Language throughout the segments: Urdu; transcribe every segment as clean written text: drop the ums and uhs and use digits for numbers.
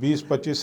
20-25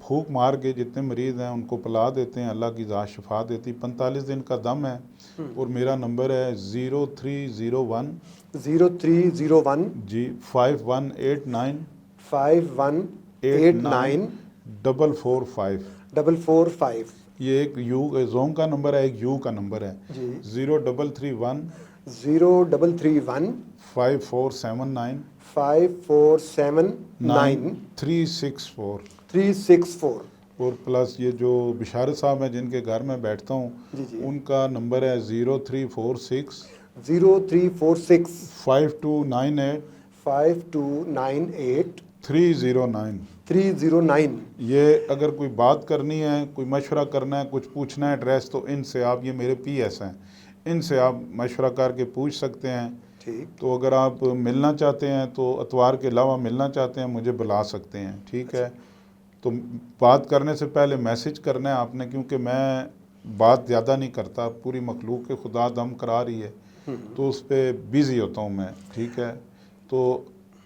پھونک مار کے جتنے مریض ہیں ان کو پلا دیتے ہیں، اللہ کی ذات شفا دیتی۔ 45 دن کا دم ہے، اور میرا نمبر ہے 0301 0301 جی 5189 5189 445۔ 445 یہ ایک زوم کا نمبر ہے، ایک یو کا نمبر ہے، جی 0331 0331 5479 5479 364۔ 364 اور پلس یہ جو بشارت صاحب ہیں جن کے گھر میں بیٹھتا ہوں، جی جی ان کا نمبر ہے 0346 0346 5298 5298 309۔ 309 یہ اگر کوئی بات کرنی ہے، کوئی مشورہ کرنا ہے، کچھ پوچھنا ہے ایڈریس، تو ان سے آپ، یہ میرے پی ایس ہیں، ان سے آپ مشورہ کر کے پوچھ سکتے ہیں۔ ٹھیک۔ تو اگر آپ ملنا چاہتے ہیں تو اتوار کے علاوہ ملنا چاہتے ہیں مجھے بلا سکتے ہیں، ٹھیک ہے؟ تو بات کرنے سے پہلے میسج کرنا ہے آپ نے، کیونکہ میں بات زیادہ نہیں کرتا، پوری مخلوق کے خدا دم کرا رہی ہے تو اس پہ بیزی ہوتا ہوں میں، ٹھیک ہے؟ تو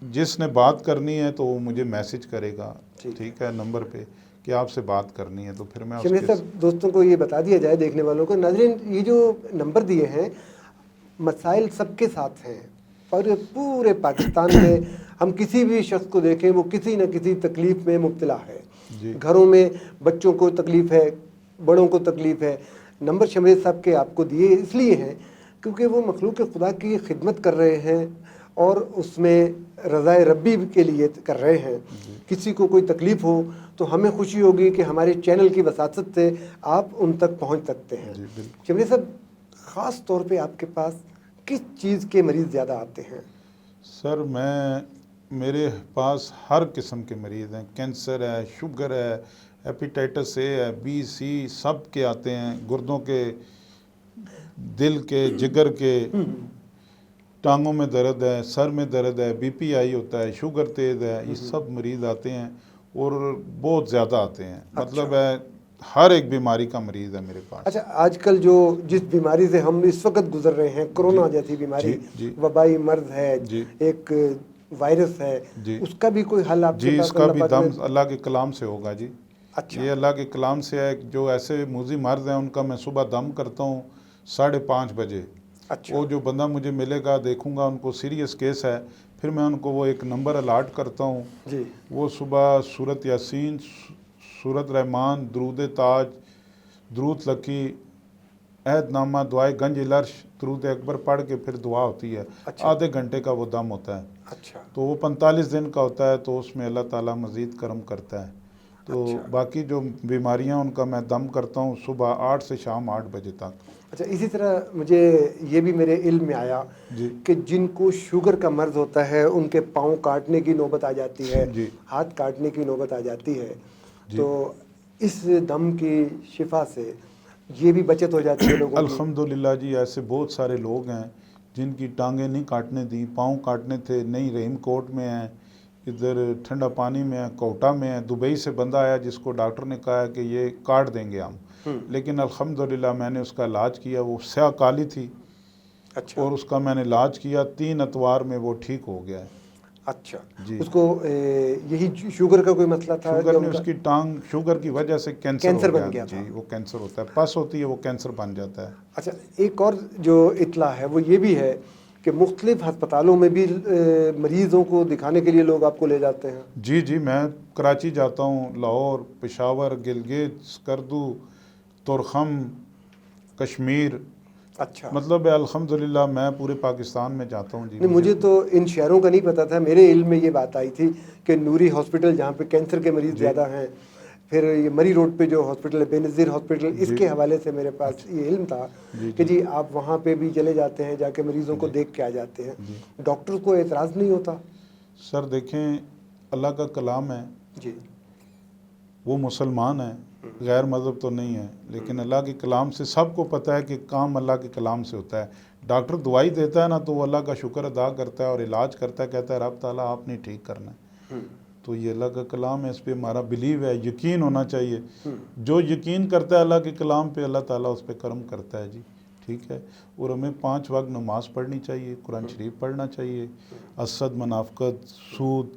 جس نے بات کرنی ہے تو وہ مجھے میسج کرے گا، ٹھیک ہے، نمبر پہ کہ آپ سے بات کرنی ہے، تو پھر میں اس شمیر کے صاحب دوستوں کو یہ بتا دیا جائے، دیکھنے والوں کو، ناظرین یہ جو نمبر دیے ہیں مسائل سب کے ساتھ ہیں، اور پورے پاکستان میں ہم کسی بھی شخص کو دیکھیں وہ کسی نہ کسی تکلیف میں مبتلا ہے، جی گھروں میں بچوں کو تکلیف ہے، بڑوں کو تکلیف ہے۔ نمبر شمیر صاحب کے آپ کو دیے اس لیے ہیں کیونکہ وہ مخلوق خدا کی خدمت کر رہے ہیں اور اس میں رضائے ربی کے لیے کر رہے ہیں۔ کسی کو کوئی تکلیف ہو تو ہمیں خوشی ہوگی کہ ہمارے چینل کی وساطت سے آپ ان تک پہنچ سکتے ہیں۔ جی بالکل شمیر صاحب خاص طور پہ آپ کے پاس کس چیز کے مریض زیادہ آتے ہیں؟ سر، میرے پاس ہر قسم کے مریض ہیں، کینسر ہے، شوگر ہے، ہیپیٹائٹس اے ہے، بی سی، سب کے آتے ہیں، گردوں کے، دل کے، جگر کے، ٹانگوں میں درد ہے، سر میں درد ہے، بی پی آئی ہوتا ہے، شوگر تیز ہے، یہ سب مریض آتے ہیں اور بہت زیادہ آتے ہیں، مطلب ہے ہر ایک بیماری کا مریض ہے میرے پاس۔ اچھا، آج کل جو جس بیماری سے ہم اس وقت گزر رہے ہیں، کرونا جیسی بیماری، جی جی وبائی مرض ہے، جی ایک وائرس ہے، جی اس کا بھی کوئی حل آپ کے جی، اس پاس کا اللہ بھی پاک دم نے؟ اللہ کے کلام سے ہوگا جی۔ اچھا یہ اللہ کے کلام سے ہے، جو ایسے موذی مرض ہیں ان کا میں صبح دم کرتا ہوں 5:30 بجے۔ اچھا وہ جو بندہ مجھے ملے گا، دیکھوں گا ان کو سیریس کیس ہے، پھر میں ان کو وہ ایک نمبر الاٹ کرتا ہوں، جی وہ صبح سورت یاسین، سورت رحمان، درود تاج، درود لکی، عہد نامہ، دعائے گنج العرش، درود اکبر پڑھ کے پھر دعا ہوتی ہے، اچھا آدھے گھنٹے کا وہ دم ہوتا ہے، اچھا تو وہ 45 دن کا ہوتا ہے، تو اس میں اللہ تعالیٰ مزید کرم کرتا ہے۔ تو اچھا باقی جو بیماریاں ان کا میں دم کرتا ہوں صبح 8 سے شام 8 بجے تک۔ اچھا، اسی طرح مجھے یہ بھی میرے علم میں آیا جی کہ جن کو شوگر کا مرض ہوتا ہے ان کے پاؤں کاٹنے کی نوبت آ جاتی ہے، جی ہاتھ کاٹنے کی نوبت آ جاتی ہے، جی تو اس دم کی شفا سے یہ بھی بچت ہو جاتی ہے لوگوں کی۔ الحمدللہ جی، ایسے بہت سارے لوگ ہیں جن کی ٹانگیں نہیں کاٹنے دیں، پاؤں کاٹنے تھے، نہیں رحیم کوٹ میں ہیں، ادھر ٹھنڈا پانی میں ہے، کوٹا میں ہے، دبئی سے بندہ آیا جس کو ڈاکٹر نے کہا ہے کہ یہ کاٹ دیں گے ہم، لیکن الحمدللہ میں نے اس کا علاج کیا، وہ سیاہ کالی تھی اچھا اور اس کا میں نے علاج کیا، 3 اتوار میں وہ ٹھیک ہو گیا ہے۔ اچھا، جی، اس کو یہی شوگر کا کوئی مسئلہ تھا شوگر جو نے ان کا اس کی ٹانگ شوگر کی وجہ سے کینسر کینسر ہو گیا، بن گیا تھا؟ جی وہ کینسر ہوتا ہے، پس ہوتی ہے وہ کینسر بن جاتا ہے۔ اچھا، ایک اور جو اطلاع ہے وہ یہ بھی ہے کہ مختلف ہسپتالوں میں بھی مریضوں کو دکھانے کے لیے لوگ آپ کو لے جاتے ہیں۔ جی جی، میں کراچی جاتا ہوں، لاہور، پشاور، گلگت، سکردو، تورخم، کشمیر، اچھا، مطلب ہے الحمدللہ میں پورے پاکستان میں جاتا ہوں جی۔ نہیں مجھے تو ان شہروں کا نہیں پتہ تھا، میرے علم میں یہ بات آئی تھی کہ نوری ہاسپٹل جہاں پہ کینسر کے مریض جی زیادہ ہیں، پھر یہ مری روڈ پہ جو ہاسپٹل ہے بے نظیر ہاسپٹل، اس جی کے حوالے سے میرے پاس اچھا، یہ علم تھا جی کہ جی جی آپ وہاں پہ بھی چلے جاتے ہیں، جا کے مریضوں کو جی دیکھ کے آ جاتے ہیں، جی ڈاکٹر کو اعتراض نہیں ہوتا؟ سر دیکھیں، اللہ کا کلام ہے، جی وہ مسلمان ہے، غیر مذہب تو نہیں ہے، لیکن اللہ کے کلام سے سب کو پتہ ہے کہ کام اللہ کے کلام سے ہوتا ہے۔ ڈاکٹر دوائی دیتا ہے نا تو وہ اللہ کا شکر ادا کرتا ہے اور علاج کرتا ہے، کہتا ہے رب تعالیٰ آپ نے ٹھیک کرنا ہے۔ تو یہ اللہ کا کلام ہے، اس پہ ہمارا بلیو ہے، یقین ہونا چاہیے۔ جو یقین کرتا ہے اللہ کے کلام پہ، اللہ تعالیٰ اس پہ کرم کرتا ہے جی، ٹھیک ہے۔ اور ہمیں 5 وقت نماز پڑھنی چاہیے، قرآن شریف پڑھنا چاہیے، حسد، منافقت، سود،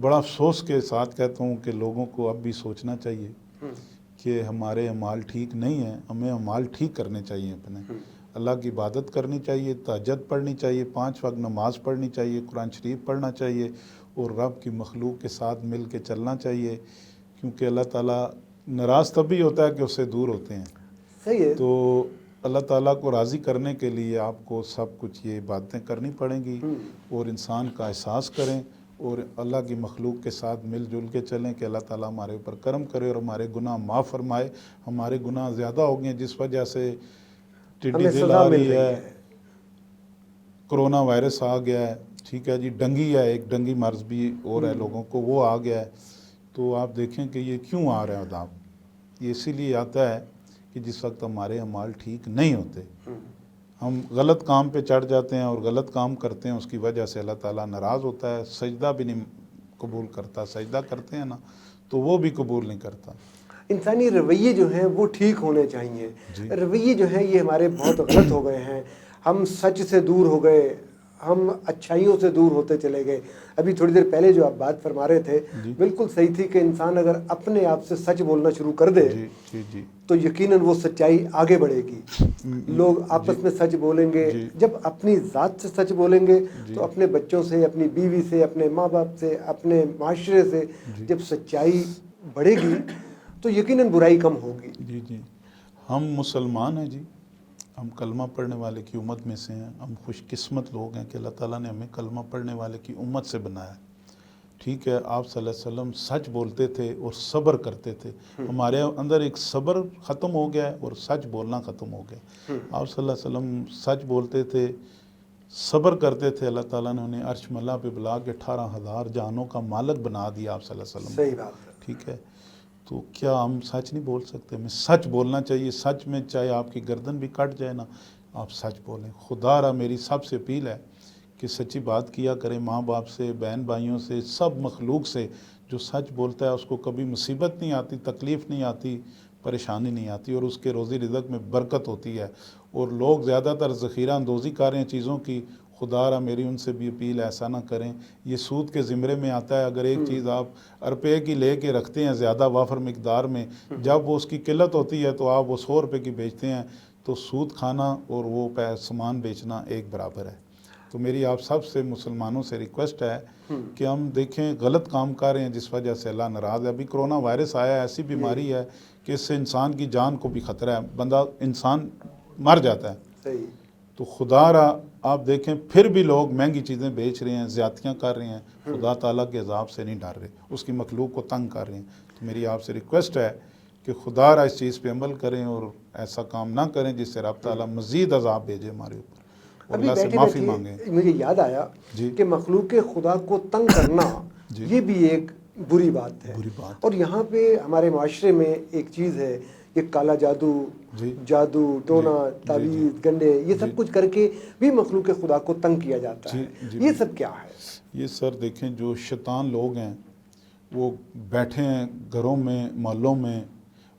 بڑا افسوس کے ساتھ کہتا ہوں کہ لوگوں کو اب بھی سوچنا چاہیے کہ ہمارے اعمال ٹھیک نہیں ہیں، ہمیں اعمال ٹھیک کرنے چاہیے، اپنے اللہ کی عبادت کرنی چاہیے، تہجد پڑھنی چاہیے، 5 وقت نماز پڑھنی چاہیے، قرآن شریف پڑھنا چاہیے، اور رب کی مخلوق کے ساتھ مل کے چلنا چاہیے، کیونکہ اللہ تعالیٰ ناراض تبھی ہوتا ہے کہ اس سے دور ہوتے ہیں۔ صحیح ہے۔ تو اللہ تعالیٰ کو راضی کرنے کے لیے آپ کو سب کچھ یہ باتیں کرنی پڑیں گی، اور انسان کا احساس کریں اور اللہ کی مخلوق کے ساتھ مل جل کے چلیں کہ اللہ تعالیٰ ہمارے اوپر کرم کرے اور ہمارے گناہ معاف فرمائے۔ ہمارے گناہ زیادہ ہو گئے ہیں جس وجہ سے ٹڈی ہمیں دل سزا آ مل رہی رہی ہے، ہے۔ کرونا وائرس آ گیا ہے، ٹھیک ہے جی، ڈنگی ہے، ایک ڈنگی مرض بھی اور ہے لوگوں کو، وہ آ گیا ہے۔ تو آپ دیکھیں کہ یہ کیوں آ رہا ہے عذاب، یہ اسی لیے آتا ہے کہ جس وقت ہمارے اعمال ٹھیک نہیں ہوتے، ہم غلط کام پہ چڑھ جاتے ہیں اور غلط کام کرتے ہیں، اس کی وجہ سے اللہ تعالیٰ ناراض ہوتا ہے، سجدہ بھی نہیں قبول کرتا، سجدہ کرتے ہیں نا تو وہ بھی قبول نہیں کرتا۔ انسانی رویے جو ہیں وہ ٹھیک ہونے چاہیے۔ جی رویے جو ہیں یہ ہمارے بہت غلط ہو گئے ہیں، ہم سچ سے دور ہو گئے، ہم اچھائیوں سے دور ہوتے چلے گئے۔ ابھی تھوڑی دیر پہلے جو آپ بات فرما رہے تھے جی بالکل صحیح تھی کہ انسان اگر اپنے آپ سے سچ بولنا شروع کر دے جی جی جی تو یقیناً وہ سچائی آگے بڑھے گی۔ لوگ آپس میں سچ بولیں گے، جی جب اپنی ذات سے سچ بولیں گے جی تو اپنے بچوں سے، اپنی بیوی سے، اپنے ماں باپ سے، اپنے معاشرے سے جی جب سچائی بڑھے گی تو یقیناً برائی کم ہوگی۔ جی جی ہم مسلمان ہیں جی، ہم کلمہ پڑھنے والے کی امت میں سے ہیں، ہم خوش قسمت لوگ ہیں کہ اللہ تعالیٰ نے ہمیں کلمہ پڑھنے والے کی امت سے بنایا ہے۔ ٹھیک ہے، آپ صلی اللہ علیہ وسلم سچ بولتے تھے اور صبر کرتے تھے، ہمارے اندر ایک صبر ختم ہو گیا ہے اور سچ بولنا ختم ہو گیا۔ آپ صلی اللہ علیہ وسلم سچ بولتے تھے، صبر کرتے تھے، اللہ تعالیٰ نے انہیں عرش ملا پہ بلا کے 18,000 جہانوں کا مالک بنا دیا آپ صلی اللہ علیہ وسلم صحیح کو۔ بات ہے۔ ٹھیک ہے، تو کیا ہم سچ نہیں بول سکتے؟ ہمیں سچ بولنا چاہیے، سچ میں چاہے آپ کی گردن بھی کٹ جائے نا، آپ سچ بولیں۔ خدا را میری سب سے اپیل ہے کہ سچی بات کیا کریں، ماں باپ سے، بہن بھائیوں سے، سب مخلوق سے۔ جو سچ بولتا ہے اس کو کبھی مصیبت نہیں آتی، تکلیف نہیں آتی، پریشانی نہیں آتی، اور اس کے روزی رزق میں برکت ہوتی ہے۔ اور لوگ زیادہ تر ذخیرہ اندوزی کر رہے ہیں چیزوں کی، خدا را میری ان سے بھی اپیل ایسا نہ کریں۔ یہ سود کے زمرے میں آتا ہے، اگر ایک چیز آپ روپے کی لے کے رکھتے ہیں زیادہ وافر مقدار میں، جب وہ اس کی قلت ہوتی ہے تو آپ وہ 100 روپے کی بیچتے ہیں، تو سود کھانا اور وہ سامان بیچنا ایک برابر ہے۔ تو میری آپ سب سے مسلمانوں سے ریکویسٹ ہے کہ ہم دیکھیں غلط کام کر رہے ہیں جس وجہ سے اللہ ناراض ہے۔ ابھی کرونا وائرس آیا ہے، ایسی بیماری ہے کہ اس سے انسان کی جان کو بھی خطرہ ہے، انسان مر جاتا ہے۔ صحیح۔ تو خدا را آپ دیکھیں پھر بھی لوگ مہنگی چیزیں بیچ رہے ہیں، زیادتیاں کر رہے ہیں، خدا تعالیٰ کے عذاب سے نہیں ڈر رہے، اس کی مخلوق کو تنگ کر رہے ہیں۔ تو میری آپ سے ریکویسٹ ہے کہ خدا را اس چیز پہ عمل کریں اور ایسا کام نہ کریں جس سے رب تعالیٰ مزید عذاب بھیجے ہمارے اوپر، اور ابھی اللہ سے بیٹھے معافی مانگیں۔ بیٹھے مجھے یاد آیا جی کہ مخلوق خدا کو تنگ کرنا جی یہ بھی ایک بری بات ہے۔ بری بات اور یہاں پہ ہمارے معاشرے میں ایک چیز ہے، یہ کالا جادو، جی جادو ٹونا، جی تعویذ، گنڈے، یہ جی سب کچھ کر کے بھی مخلوق خدا کو تنگ کیا جاتا جی ہے۔ جی یہ سب کیا ہے؟ یہ سر دیکھیں، جو شیطان لوگ ہیں وہ بیٹھے ہیں گھروں میں، محلوں میں،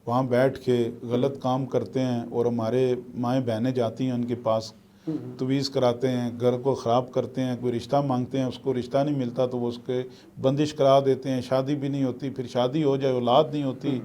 وہاں بیٹھ کے غلط کام کرتے ہیں، اور ہمارے مائیں بہنیں جاتی ہیں ان کے پاس، تویز کراتے ہیں، گھر کو خراب کرتے ہیں، کوئی رشتہ مانگتے ہیں، اس کو رشتہ نہیں ملتا تو وہ اس کے بندش کرا دیتے ہیں، شادی بھی نہیں ہوتی، پھر شادی ہو جائے اولاد نہیں ہوتی،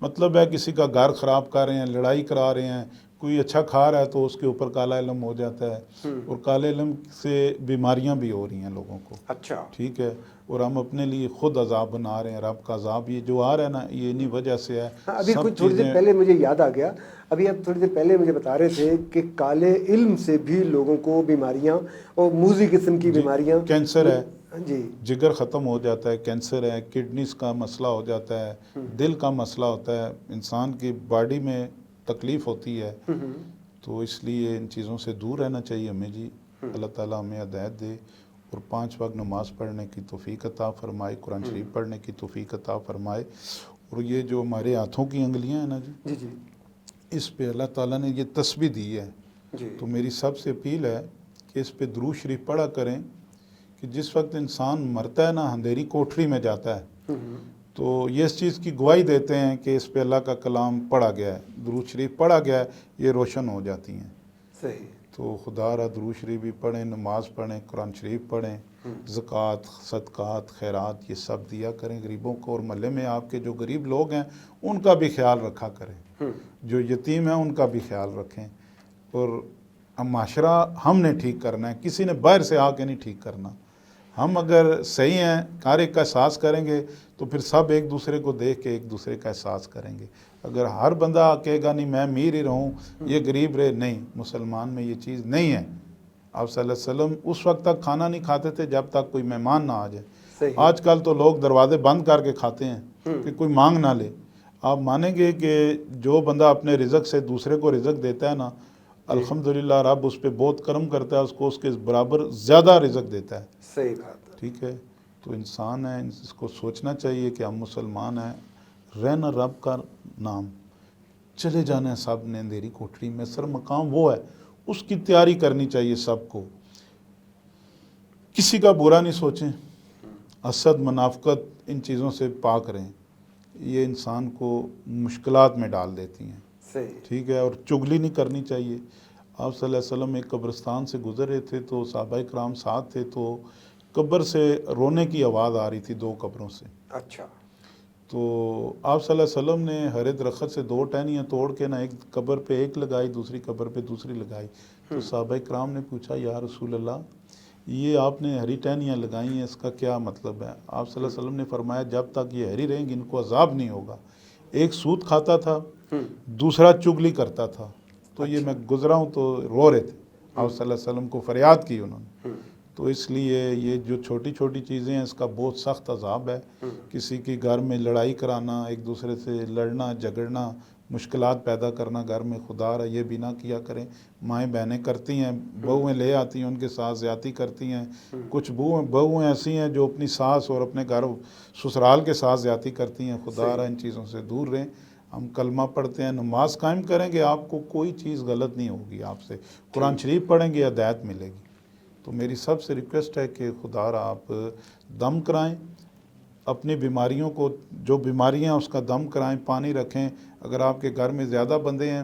مطلب ہے کسی کا گھر خراب کر رہے ہیں، لڑائی کرا رہے ہیں، کوئی اچھا کھا رہا ہے تو اس کے اوپر کالا علم ہو جاتا ہے، اور کالے علم سے بیماریاں بھی ہو رہی ہیں لوگوں کو۔ اچھا۔ ٹھیک ہے، اور ہم اپنے لیے خود عذاب بنا رہے ہیں، رب کا عذاب یہ جو آ رہا ہے نا، یہ انہی وجہ سے ہے۔ ہاں، ابھی سب کچھ تھوڑی دیر چیزیں پہلے مجھے یاد آ گیا، ابھی آپ تھوڑی دیر پہلے مجھے بتا رہے تھے کہ کالے علم سے بھی لوگوں کو بیماریاں اور موذی قسم کی جی بیماریاں، کینسر ہے، جی جگر ختم ہو جاتا ہے، کینسر ہے، کڈنیز کا مسئلہ ہو جاتا ہے، دل کا مسئلہ ہوتا ہے، انسان کی باڈی میں تکلیف ہوتی ہے۔ تو اس لیے ان چیزوں سے دور رہنا چاہیے ہمیں جی۔ اللہ تعالیٰ ہمیں ہدایت دے اور 5 وقت نماز پڑھنے کی توفیق عطا فرمائے، قرآن شریف پڑھنے کی توفیق عطا فرمائے، اور یہ جو ہمارے ہاتھوں کی انگلیاں ہیں نا جی، جی جی اس پہ اللہ تعالیٰ نے یہ تسبیح دی ہے۔ جی تو میری سب سے اپیل ہے کہ اس پہ درود شریف پڑھا کریں، کہ جس وقت انسان مرتا ہے نا، اندھیری کوٹھری میں جاتا ہے، تو یہ اس چیز کی گواہی دیتے ہیں کہ اس پہ اللہ کا کلام پڑھا گیا ہے، درود شریف پڑھا گیا ہے، یہ روشن ہو جاتی ہیں۔ صحیح۔ تو خدا را درود شریف بھی پڑھیں، نماز پڑھیں، قرآن شریف پڑھیں، زکوٰۃ، صدقات، خیرات یہ سب دیا کریں غریبوں کو، اور محلے میں آپ کے جو غریب لوگ ہیں ان کا بھی خیال رکھا کریں، جو یتیم ہیں ان کا بھی خیال رکھیں، اور معاشرہ ہم نے ٹھیک کرنا ہے، کسی نے باہر سے آ کے نہیں ٹھیک کرنا۔ ہم اگر صحیح ہیں، ہر ایک کا احساس کریں گے تو پھر سب ایک دوسرے کو دیکھ کے ایک دوسرے کا احساس کریں گے۔ اگر ہر بندہ کہے گا نہیں میں امیر ہی رہوں یہ غریب رہے، نہیں، مسلمان میں یہ چیز نہیں ہے۔ آپ صلی اللہ علیہ وسلم اس وقت تک کھانا نہیں کھاتے تھے جب تک کوئی مہمان نہ آ جائے۔ صحیح۔ آج کل تو لوگ دروازے بند کر کے کھاتے ہیں کہ کوئی مانگ نہ لے۔ آپ مانیں گے کہ جو بندہ اپنے رزق سے دوسرے کو رزق دیتا ہے نا، الحمدللہ رب اس پہ بہت کرم کرتا ہے، اس کو اس کے برابر زیادہ رزق دیتا ہے۔ صحیح بات ہے۔ ٹھیک ہے، تو انسان ہے، اس کو سوچنا چاہیے کہ ہم مسلمان ہیں، رہنا رب کا نام، چلے جانا ہے سب نے اندھیری کوٹری میں، سر مقام وہ ہے، اس کی تیاری کرنی چاہیے سب کو۔ کسی کا برا نہیں سوچیں، حسد، منافقت، ان چیزوں سے پاک رہیں، یہ انسان کو مشکلات میں ڈال دیتی ہیں۔ صحیح۔ ٹھیک ہے، اور چگلی نہیں کرنی چاہیے۔ آپ صلی اللہ علیہ وسلم ایک قبرستان سے گزر رہے تھے تو صحابہ کرام ساتھ تھے، تو قبر سے رونے کی آواز آ رہی تھی، 2 قبروں سے۔ اچھا۔ تو آپ صلی اللہ علیہ وسلم نے ہرے درخت سے 2 ٹہنیاں توڑ کے ایک قبر پہ ایک لگائی، دوسری قبر پہ دوسری لگائی۔ تو صحابہ کرام نے پوچھا یا رسول اللہ یہ آپ نے ہری ٹہنیاں لگائی ہیں، اس کا کیا مطلب ہے؟ آپ صلی اللہ علیہ وسلم نے فرمایا جب تک یہ ہری رہیں گی ان کو عذاب نہیں ہوگا۔ ایک سود کھاتا تھا، دوسرا چگلی کرتا تھا، تو یہ میں گزرا ہوں تو رو رہے تھے، آپ صلی اللہ علیہ وسلم کو فریاد کی انہوں نے۔ تو اس لیے یہ جو چھوٹی چھوٹی چیزیں ہیں اس کا بہت سخت عذاب ہے۔ کسی کی گھر میں لڑائی کرانا، ایک دوسرے سے لڑنا جھگڑنا، مشکلات پیدا کرنا گھر میں، خدا را یہ بھی نہ کیا کریں۔ مائیں بہنیں کرتی ہیں، بہویں لے آتی ہیں، ان کے ساتھ زیادتی کرتی ہیں۔ کچھ بہویں ایسی ہیں جو اپنی ساس اور اپنے گھر سسرال کے ساتھ زیادتی کرتی ہیں۔ خدا را ان چیزوں سے دور رہیں۔ ہم کلمہ پڑھتے ہیں، نماز قائم کریں گے، آپ کو کوئی چیز غلط نہیں ہوگی، آپ سے قرآن شریف پڑھیں گے ہدایت ملے گی۔ تو میری سب سے ریکویسٹ ہے کہ خدا را آپ دم کرائیں، اپنی بیماریوں کو، جو بیماریاں اس کا دم کرائیں، پانی رکھیں۔ اگر آپ کے گھر میں زیادہ بندے ہیں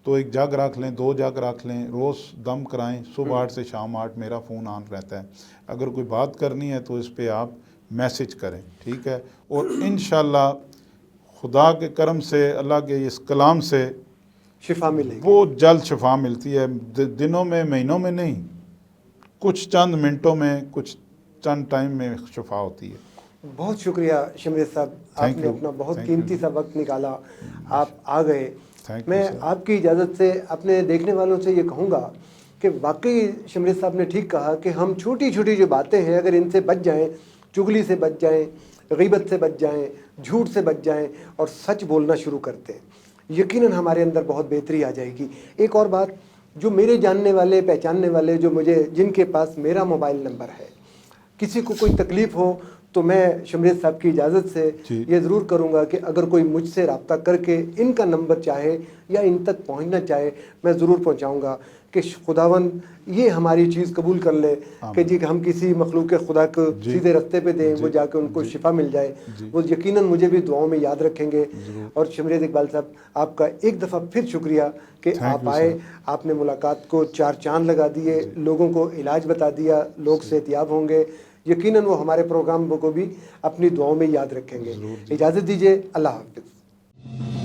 تو 1 جگ رکھ لیں، 2 جگ رکھ لیں، روز دم کرائیں، صبح 8 سے شام 8 میرا فون آن رہتا ہے۔ اگر کوئی بات کرنی ہے تو اس پہ آپ میسج کریں، ٹھیک ہے؟ اور انشاءاللہ خدا کے کرم سے، اللہ کے اس کلام سے شفا ملے گی۔ بہت جلد شفا ملتی ہے، دنوں میں، مہینوں میں نہیں، کچھ چند منٹوں میں، کچھ چند ٹائم میں شفا ہوتی ہے۔ بہت شکریہ شمریز صاحب، آپ نے اپنا بہت قیمتی سا وقت نکالا، آپ آ گئے۔ میں آپ کی اجازت سے اپنے دیکھنے والوں سے یہ کہوں گا کہ واقعی شمریز صاحب نے ٹھیک کہا کہ ہم چھوٹی چھوٹی جو باتیں ہیں اگر ان سے بچ جائیں، چگلی سے بچ جائیں، غیبت سے بچ جائیں، جھوٹ سے بچ جائیں اور سچ بولنا شروع کرتے ہیں، یقیناً ہمارے اندر بہت بہتری آ جائے گی۔ ایک اور بات، جو میرے جاننے والے، پہچاننے والے، جو جن کے پاس میرا موبائل نمبر ہے، کسی کو کوئی تکلیف ہو تو میں شمریز صاحب کی اجازت سے یہ ضرور کروں گا کہ اگر کوئی مجھ سے رابطہ کر کے ان کا نمبر چاہے یا ان تک پہنچنا چاہے، میں ضرور پہنچاؤں گا کہ خداوند یہ ہماری چیز قبول کر لے کہ جی کہ ہم کسی مخلوق خدا کو سیدھے رستے پہ دیں، وہ جا کے ان کو شفا مل جائے۔ وہ یقیناً مجھے بھی دعاؤں میں یاد رکھیں گے۔ اور شمریز اقبال صاحب، آپ کا ایک دفعہ پھر شکریہ کہ آپ آئے، آپ نے ملاقات کو 4 چاند لگا دیے، لوگوں کو علاج بتا دیا، لوگ صحتیاب ہوں گے۔ یقیناً وہ ہمارے پروگرام کو بھی اپنی دعاؤں میں یاد رکھیں گے۔ اجازت دیجیے، اللہ حافظ۔